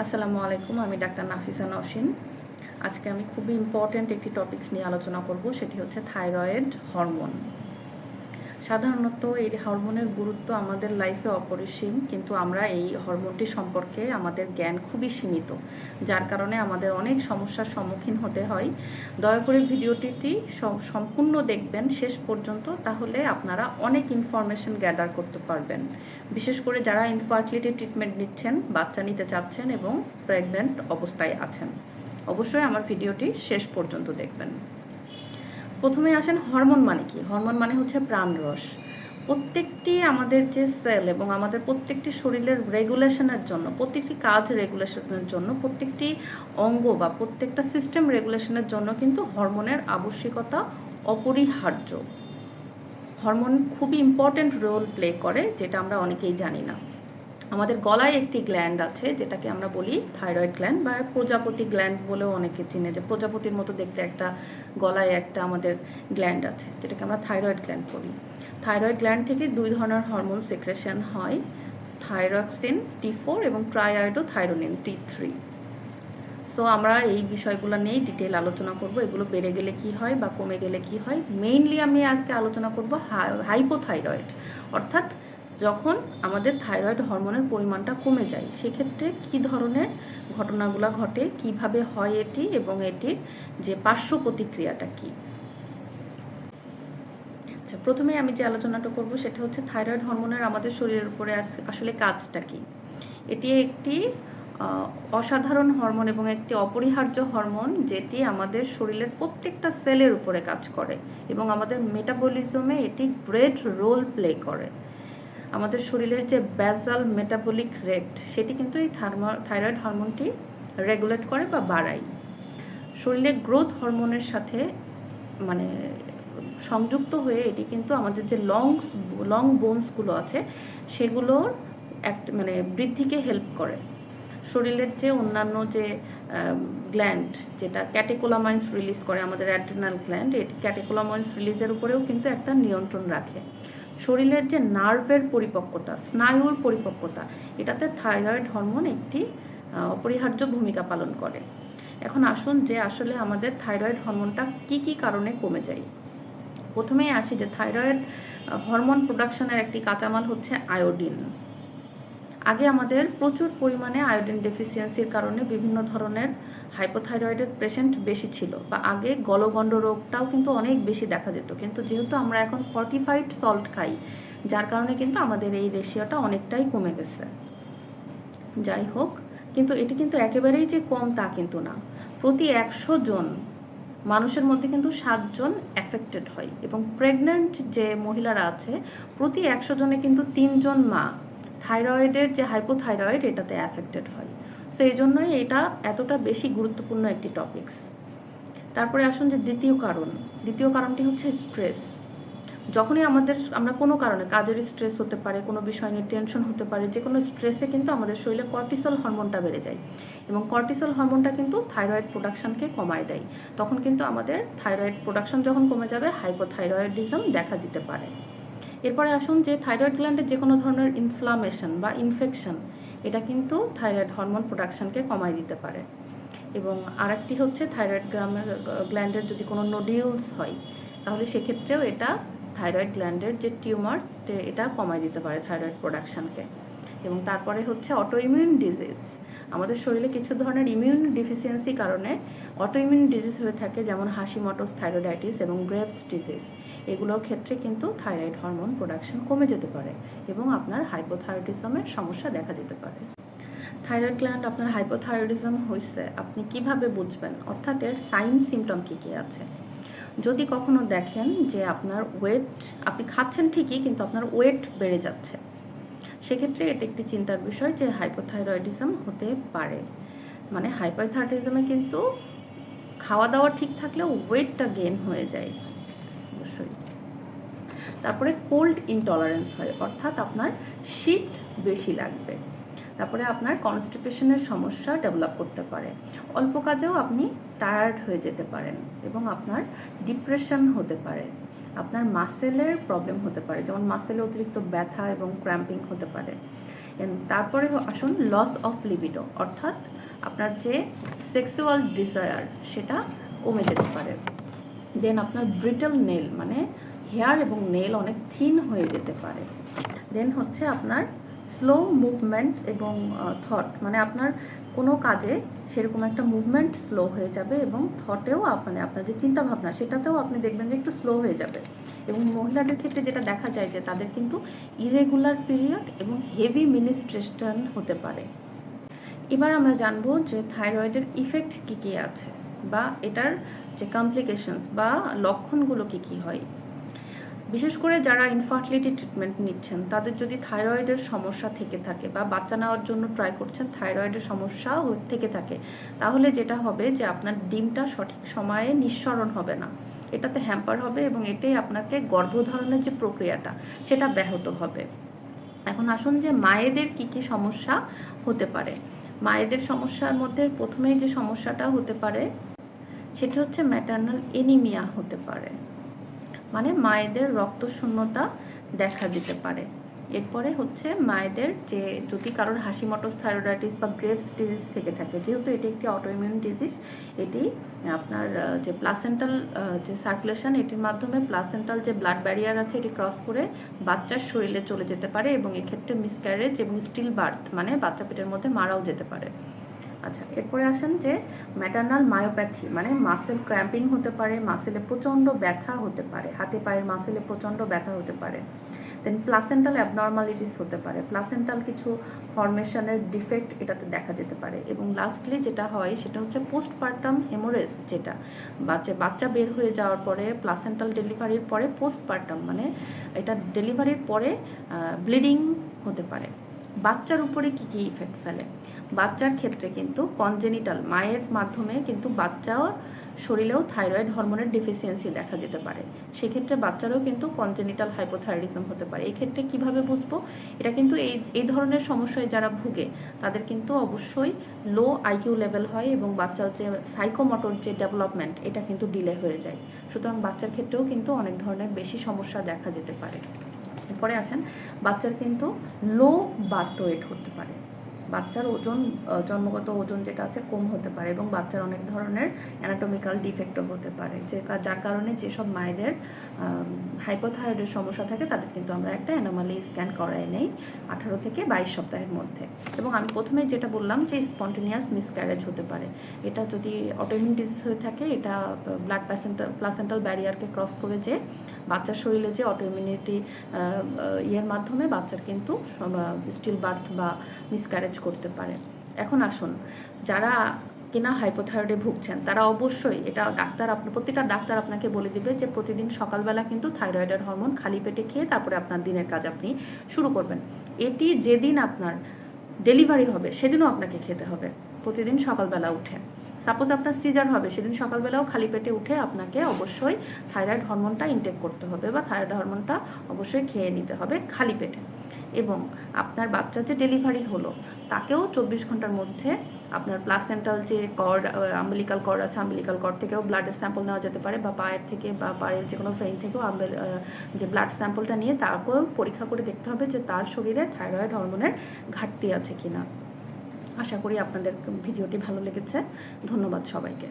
আসসালামু আলাইকুম, আমি ডাক্তার নাফিসা নওশিন। আজকে আমি খুবই ইম্পর্ট্যান্ট একটি টপিকস নিয়ে আলোচনা করব, সেটি হচ্ছে থাইরয়েড হরমোন। সাধারণত এই হরমোনের গুরুত্ব আমাদের লাইফে অপরিসীম, কিন্তু আমরা এই হরমোনটি সম্পর্কে আমাদের জ্ঞান খুবই সীমিত, যার কারণে আমাদের অনেক সমস্যার সম্মুখীন হতে হয়। দয়া করে ভিডিওটি সম্পূর্ণ দেখবেন শেষ পর্যন্ত, তাহলে আপনারা অনেক ইনফরমেশন গ্যাদার করতে পারবেন, বিশেষ করে যারা ইনফার্টিলিটি ট্রিটমেন্ট নিচ্ছেন, বাচ্চা নিতে চাচ্ছেন এবং প্রেগন্যান্ট অবস্থায় আছেন। অবশ্যই আমার ভিডিওটি শেষ পর্যন্ত দেখবেন। প্রথমে আসেন, হরমোন মানে কি? হরমোন মানে হচ্ছে প্রাণরস। প্রত্যেকটি আমাদের যে সেল এবং আমাদের প্রত্যেকটি শরীরের রেগুলেশনের জন্য, প্রত্যেকটি কাজ রেগুলেশনের জন্য, প্রত্যেকটি অঙ্গ বা প্রত্যেকটা সিস্টেম রেগুলেশনের জন্য কিন্তু হরমোনের আবশ্যিকতা অপরিহার্য। হরমোন খুবই ইম্পর্ট্যান্ট রোল প্লে করে, যেটা আমরা অনেকেই জানি না। আমাদের গলায় একটি গ্ল্যান্ড আছে, যেটাকে আমরা বলি থাইরয়েড গ্ল্যান্ড বা প্রজাপতি গ্ল্যান্ড বলেও অনেকে চিনে, যে প্রজাপতির মতো দেখতে একটা গলায় একটা আমাদের গ্ল্যান্ড আছে, যেটাকে আমরা থাইরয়েড গ্ল্যান্ড বলি। থাইরয়েড গ্ল্যান্ড থেকে দুই ধরনের হরমোন সিক্রেশন হয়, থাইরক্সিন T4 এবং ট্রাইআয়োডোথাইরোনিন T3। সো আমরা এই বিষয়গুলো নিয়েই ডিটেল আলোচনা করব, এগুলো বেড়ে গেলে কি হয় বা কমে গেলে কি হয়। মেইনলি আমি আজকে আলোচনা করব হাইপোথাইরয়েড, অর্থাৎ যখন আমাদের থাইরয়েড হরমোনের পরিমাণটা কমে যায়, সেক্ষেত্রে কি ধরনের ঘটনাগুলো ঘটে, কিভাবে হয় এটি, এবং এটির যে পার্শ্ব প্রতিক্রিয়াটা কি। আচ্ছা, প্রথমে আমি যে আলোচনাটা করব সেটা হচ্ছে থাইরয়েড হরমোনের আমাদের শরীরের উপরে আসলে কাজটা কি। এটি একটি অসাধারণ হরমোন এবং একটি অপরিহার্য হরমোন, যেটি আমাদের শরীরের প্রত্যেকটা সেলের উপরে কাজ করে এবং আমাদের মেটাবলিজমে এটি গ্রেট রোল প্লে করে। আমাদের শরীরের যে ব্যাসাল মেটাবলিক রেট, সেটি কিন্তু এই থাইরয়েড হরমোনটি রেগুলেট করে বা বাড়ায়। শরীরের গ্রোথ হরমোনের সাথে মানে সংযুক্ত হয়ে এটি কিন্তু আমাদের যে লং বোনসগুলো আছে, সেগুলোর বৃদ্ধিকে হেল্প করে। শরীরের যে অন্যান্য যে গ্ল্যান্ড, যেটা ক্যাটেকোলামাইন্স রিলিজ করে, আমাদের অ্যাড্রিনাল গ্ল্যান্ড, এটি ক্যাটেকোলামাইন্স রিলিজের উপরেও কিন্তু একটা নিয়ন্ত্রণ রাখে। শরীরের যে নার্ভের পরিপক্কতা, স্নায়ুর পরিপক্কতা, এটাতে থাইরয়েড হরমোন একটি অপরিহার্য ভূমিকা পালন করে। এখন আসুন যে আসলে আমাদের থাইরয়েড হরমোনটা কি কি কারণে কমে যায়। প্রথমেই আসি যে থাইরয়েড হরমোন প্রোডাকশনের একটি কাঁচামাল হচ্ছে আয়োডিন। আগে আমাদের প্রচুর পরিমাণে আয়োডিন ডেফিসিয়েন্সির কারণে বিভিন্ন ধরনের হাইপোথাইরয়েডের পেশেন্ট বেশি ছিল, বা আগে গলগণ্ড রোগটাও কিন্তু অনেক বেশি দেখা যেত। কিন্তু যেহেতু আমরা এখন ফর্টিফাইড সল্ট খাই, যার কারণে কিন্তু আমাদের এই রেশিওটা অনেকটাই কমে গেছে। যাই হোক, কিন্তু এটি কিন্তু একেবারেই যে কম তা কিন্তু না। প্রতি 100 জন মানুষের মধ্যে কিন্তু 7 জন অ্যাফেক্টেড হয়, এবং প্রেগন্যান্ট যে মহিলারা আছে, প্রতি 100 জনে কিন্তু 3 জন মা থাইরয়েডের যে হাইপোথাইরয়েড এটাতে অ্যাফেক্টেড হয়। সো এই জন্যই এটা এতটা বেশি গুরুত্বপূর্ণ একটি টপিকস। তারপরে আসুন যে দ্বিতীয় কারণটি হচ্ছে স্ট্রেস। যখনই আমরা কোনো কারণে, কাজের স্ট্রেস হতে পারে, কোনো বিষয় নিয়ে টেনশন হতে পারে, যে কোনো স্ট্রেসে কিন্তু আমাদের শরীরে কর্টিসল হরমোনটা বেড়ে যায়, এবং কর্টিসল হরমোনটা কিন্তু থাইরয়েড প্রোডাকশনকে কমায় দেয়। তখন কিন্তু আমাদের থাইরয়েড প্রোডাকশন যখন কমে যাবে, হাইপোথাইরয়েডিজম দেখা দিতে পারে। এরপরে আসুন যে থাইরয়েড গ্ল্যান্ডের যে কোনো ধরনের ইনফ্লামেশন বা ইনফেকশন, এটা কিন্তু থাইরয়েড হরমোন প্রোডাকশনকে কমায় দিতে পারে। এবং আরেকটি হচ্ছে থাইরয়েড গ্ল্যান্ডের যদি কোনো নোডিউলস হয়, তাহলে সেক্ষেত্রেও এটা থাইরয়েড গ্ল্যান্ডের যে টিউমার, এটা কমায় দিতে পারে থাইরয়েড প্রোডাকশনকে। এবং তারপরে হচ্ছে অটোইমিউন ডিজিজ। আমাদের শরীরে কিছু ধরনের ইমিউন ডিফিসিয়েন্সি কারণে অটোইমিউন ডিজিজ হয়ে থাকে, যেমন হাশিমটোস থাইরয়েডাইটিস এবং গ্রেভস ডিজিজ। এগুলোর ক্ষেত্রে কিন্তু থাইরয়েড হরমোন প্রোডাকশন কমে যেতে পারে এবং আপনার হাইপোথাইরয়েডিজমের সমস্যা দেখা দিতে পারে। থাইরয়েড গ্ল্যান্ড আপনার হাইপোথাইরয়েডিজম হয়েছে, আপনি কিভাবে বুঝবেন, অর্থাৎ এর সাইন সিমটম কী কী আছে। যদি কখনো দেখেন যে আপনার ওয়েট, আপনি খাচ্ছেন ঠিকই কিন্তু আপনার ওয়েট বেড়ে যাচ্ছে, সেক্ষেত্রে এটা একটি চিন্তার বিষয় যে হাইপোথাইরয়েডিজম হতে পারে। মানে হাইপোথাইরয়েডিজমে কিন্তু খাওয়া দাওয়া ঠিক থাকলেও ওয়েটটা গেইন হয়ে যায় অবশ্যই। তারপরে কোল্ড ইনটলারেন্স হয়, অর্থাৎ আপনার শীত বেশি লাগবে। তারপরে আপনার কনস্টিপেশনের সমস্যা ডেভেলপ করতে পারে। অল্প কাজেও আপনি টায়ার্ড হয়ে যেতে পারেন এবং আপনার ডিপ্রেশন হতে পারে। আপনার মাসেলের প্রবলেম হতে পারে, যেমন মাসেলে অতিরিক্ত ব্যথা এবং ক্র্যাম্পিং হতে পারে। তারপরে আসুন লস অফ লিবিডো, অর্থাৎ আপনার যে সেক্সুয়াল ডিজায়ার সেটা কমে যেতে পারে। দেন আপনার ব্রিটল নেল, মানে হেয়ার এবং নেল অনেক থিন হয়ে যেতে পারে। দেন হচ্ছে আপনার স্লো মুভমেন্ট এবং থট, মানে আপনার কোনো কাজে সেরকম একটা মুভমেন্ট স্লো হয়ে যাবে এবং থটেও মানে আপনার যে চিন্তাভাবনা সেটাতেও আপনি দেখবেন যে একটু স্লো হয়ে যাবে। এবং মহিলাদের ক্ষেত্রে যেটা দেখা যায় যে তাদের কিন্তু ইরেগুলার পিরিয়ড এবং হেভি মিনিস্ট্রেশন হতে পারে। এবার আমরা জানবো যে থাইরয়েডের ইফেক্ট কী কী আছে বা এটার যে কমপ্লিকেশনস বা লক্ষণগুলো কী কী হয়। বিশেষ করে যারা ইনফার্টিলিটি ট্রিটমেন্ট নিচ্ছেন তাদের যদি থাইরয়েডের সমস্যা থেকে থাকে বা বাচ্চা নেওয়ার জন্য ট্রাই করছেন থাইরয়েডের সমস্যা থেকে থাকে, তাহলে যেটা হবে যে আপনার ডিমটা সঠিক সময়ে নিঃসরণ হবে না, এটাতে হ্যাম্পার হবে এবং এটাই আপনাকে গর্ভধারণের যে প্রক্রিয়াটা সেটা ব্যাহত হবে। এখন আসুন যে মায়েদের কি কি সমস্যা হতে পারে। মায়েদের সমস্যার মধ্যে প্রথমেই যে সমস্যাটা হতে পারে সেটা হচ্ছে ম্যাটার্নাল এনিমিয়া হতে পারে, মানে মায়েদের রক্তশূন্যতা দেখা দিতে পারে। এরপরে হচ্ছে মায়েদের যে যদি কারোর হাসিমটস থাইরয়েডাইটিস বা গ্রেভস ডিজিজ থেকে থাকে, যেহেতু এটি একটি অটোইমিউন ডিজিজ, এটি আপনার যে প্লাসেন্টাল যে সার্কুলেশন এটির মাধ্যমে প্লাসেন্টাল যে ব্লাড ব্যারিয়ার আছে এটি ক্রস করে বাচ্চার শরীরে চলে যেতে পারে এবং এক্ষেত্রে মিসক্যারেজ এবং স্টিল বার্থ, মানে বাচ্চা পেটের মধ্যে মারাও যেতে পারে। আচ্ছা, এরপরে আসেন যে ম্যাটার্নাল মায়োপ্যাথি, মানে মাসেল ক্র্যাম্পিং হতে পারে, মাসেলে প্রচণ্ড ব্যথা হতে পারে, হাতে পায়ের মাসেলে প্রচণ্ড ব্যথা হতে পারে। দেন প্লাসেন্টাল অ্যাবনর্মালিটিস হতে পারে, প্লাসেন্টাল কিছু ফরমেশনের ডিফেক্ট এটাতে দেখা যেতে পারে। এবং লাস্টলি যেটা হয় সেটা হচ্ছে পোস্টপার্টাম হেমোরেজ, যেটা বাচ্চা বের হয়ে যাওয়ার পরে প্লাসেন্টাল ডেলিভারির পরে পোস্টপার্টাম, মানে এটা ডেলিভারির পরে ব্লিডিং হতে পারে। বাচ্চার উপরে কী কী ইফেক্ট ফেলে? বাচ্চার ক্ষেত্রে কিন্তু কনজেনিটাল মায়ের মাধ্যমে কিন্তু বাচ্চার শরীরেও থাইরয়েড হরমোনের ডেফিসিয়েন্সি দেখা যেতে পারে, সেক্ষেত্রে বাচ্চারও কিন্তু কনজেনিটাল হাইপোথাইরয়েডিজম হতে পারে। এই ক্ষেত্রে কীভাবে বুঝবো? এটা কিন্তু এই ধরনের সমস্যায় যারা ভুগে তাদের কিন্তু অবশ্যই লো আইকিউ লেভেল হয় এবং বাচ্চার যে সাইকোমোটর যে ডেভেলপমেন্ট এটা কিন্তু ডিলে হয়ে যায়। সুতরাং বাচ্চার ক্ষেত্রেও কিন্তু অনেক ধরনের বেশি সমস্যা দেখা যেতে পারে। এরপরে আসেন বাচ্চার কিন্তু লো বার্থ ওয়েট হতে পারে, বাচ্চার ওজন জন্মগত ওজন যেটা আছে কম হতে পারে এবং বাচ্চার অনেক ধরনের অ্যানাটমিক্যাল ডিফেক্টও হতে পারে, যার কারণে যেসব মায়েদের হাইপোথাইরয়েডের সমস্যা থাকে তাদের কিন্তু আমরা একটা অ্যানোমালি স্ক্যান করাই নেই 18 থেকে 22 সপ্তাহের মধ্যে। এবং আমি প্রথমেই যেটা বললাম যে স্পন্টেনিয়াস মিসক্যারেজ হতে পারে, এটা যদি অটোইমিউন ডিজিজ হয়ে থাকে এটা ব্লাড প্লাসেন্টাল ব্যারিয়ারকে ক্রস করে যে বাচ্চার শরীরে যে অটোইমিউনিটি ইয়ের মাধ্যমে বাচ্চার কিন্তু স্টিল বার্থ বা মিসক্যারেজ করতে পারে। এখন আসুন যারা কিনা হাইপোথাইরয়েডে ভুগছেন তারা অবশ্যই এটা প্রতিটা ডাক্তার আপনাকে বলে দিবে যে প্রতিদিন সকালবেলা কিন্তু থাইরয়েডের হরমোন খালি পেটে খেয়ে তারপরে আপনার দিনের কাজ আপনি শুরু করবেন। এটি যেদিন আপনার ডেলিভারি হবে সেদিনও আপনাকে খেতে হবে প্রতিদিন সকালবেলা উঠে। সাপোজ আপনার সিজার হবে সেদিন সকালবেলাও খালি পেটে উঠে আপনাকে অবশ্যই থাইরয়েড হরমোনটা ইনটেক করতে হবে বা থাইরয়েড হরমোনটা অবশ্যই খেয়ে নিতে হবে খালি পেটে। এবং আপনার বাচ্চার যে ডেলিভারি হলো তাকেও 24 ঘন্টার মধ্যে আপনার প্লাসেন্টাল যে কর্ড আম্বিলিকাল কর্ড আছে আম্বিলিকাল কর্ড থেকেও ব্লাডের স্যাম্পল নেওয়া যেতে পারে বা পায়ের থেকে বা পায়ের যে কোনো ভেইন থেকেও যে ব্লাড স্যাম্পলটা নিয়ে তারপরেও পরীক্ষা করে দেখতে হবে যে তার শরীরে থাইরয়েড হরমোনের ঘাটতি আছে কিনা। আশা করি আপনাদের ভিডিওটি ভালো লেগেছে। ধন্যবাদ সবাইকে।